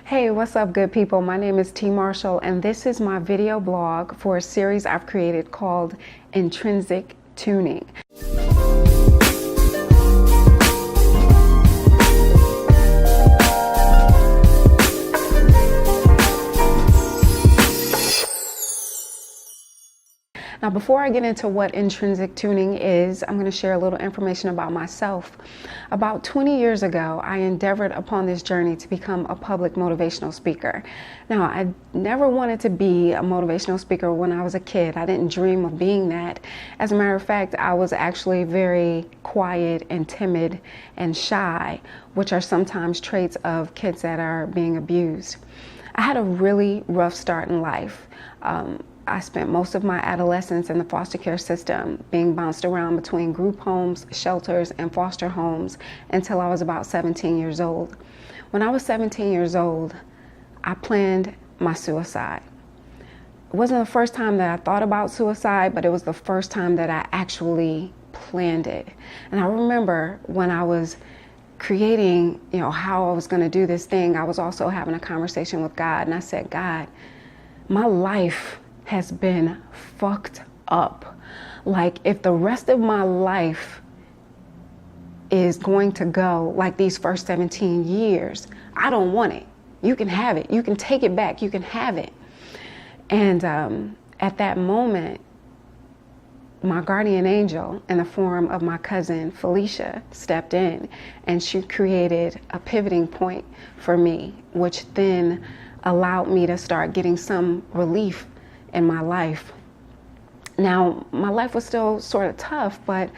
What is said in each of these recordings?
Hey, what's up, good people? My name is TMarshal, and this is my video blog for a series I've created called Intrinsic Tuning. Now, before I get into what intrinsic tuning is, I'm going to share a little information about myself. About 20 years ago, I endeavored upon this journey to become a public motivational speaker. Now, I never wanted to be a motivational speaker when I was a kid. I didn't dream of being that. As a matter of fact, I was actually very quiet and timid and shy, which are sometimes traits of kids that are being abused. I had a really rough start in life. I spent most of my adolescence in the foster care system, being bounced around between group homes, shelters, and foster homes until I was about 17 years old. When I was 17 years old, I planned my suicide. It wasn't the first time that I thought about suicide, but it was the first time that I actually planned it. And I remember when I was creating, how I was going to do this thing, I was also having a conversation with God, and I said, God, my life has been fucked up. Like, if the rest of my life is going to go like these first 17 years, I don't want it. You can have it. You can take it back. You can have it. And at that moment, my guardian angel, in the form of my cousin Felicia, stepped in, and she created a pivoting point for me, which then allowed me to start getting some relief in my life. Now, my life was still sort of tough, but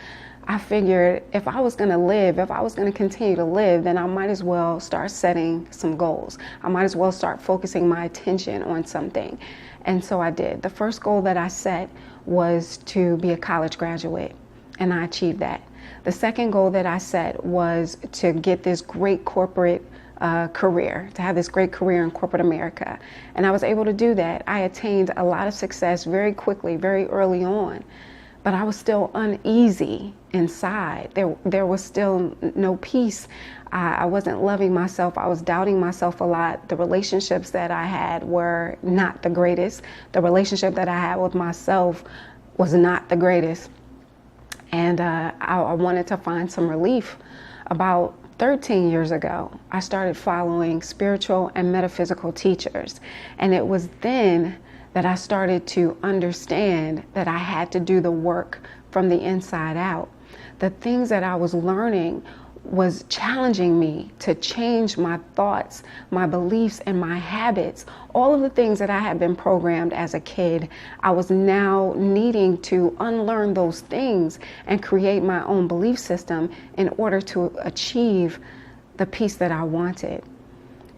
I figured if I was going to live, if I was going to continue to live, then I might as well start setting some goals. I might as well start focusing my attention on something. And so I did. The first goal that I set was to be a college graduate, and I achieved that. The second goal that I set was to get this great corporate career, to have this great career in corporate America. And I was able to do that. I attained a lot of success very quickly, very early on, but I was still uneasy inside. There was still no peace. I wasn't loving myself. I was doubting myself a lot. The relationships that I had were not the greatest. The relationship that I had with myself was not the greatest. And I wanted to find some relief. About 13 years ago, I started following spiritual and metaphysical teachers. And it was then that I started to understand that I had to do the work from the inside out. The things that I was learning was challenging me to change my thoughts, my beliefs, and my habits. All of the things that I had been programmed as a kid, I was now needing to unlearn those things and create my own belief system in order to achieve the peace that I wanted.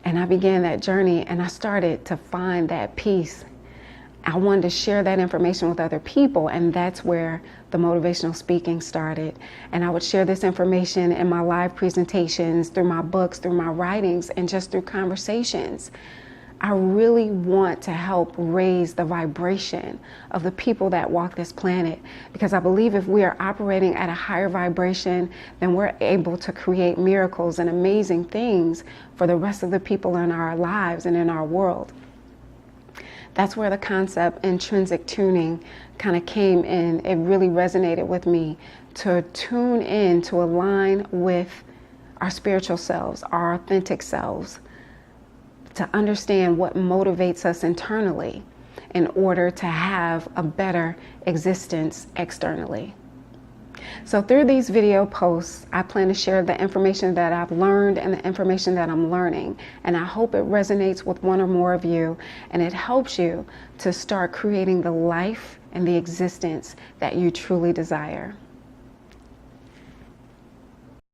And I began that journey, and I started to find that peace. I wanted to share that information with other people, and that's where the motivational speaking started. And I would share this information in my live presentations, through my books, through my writings, and just through conversations. I really want to help raise the vibration of the people that walk this planet, because I believe if we are operating at a higher vibration, then we're able to create miracles and amazing things for the rest of the people in our lives and in our world. That's where the concept intrinsic tuning kind of came in. It really resonated with me to tune in, to align with our spiritual selves, our authentic selves, to understand what motivates us internally in order to have a better existence externally. So through these video posts, I plan to share the information that I've learned and the information that I'm learning. And I hope it resonates with one or more of you, and it helps you to start creating the life and the existence that you truly desire.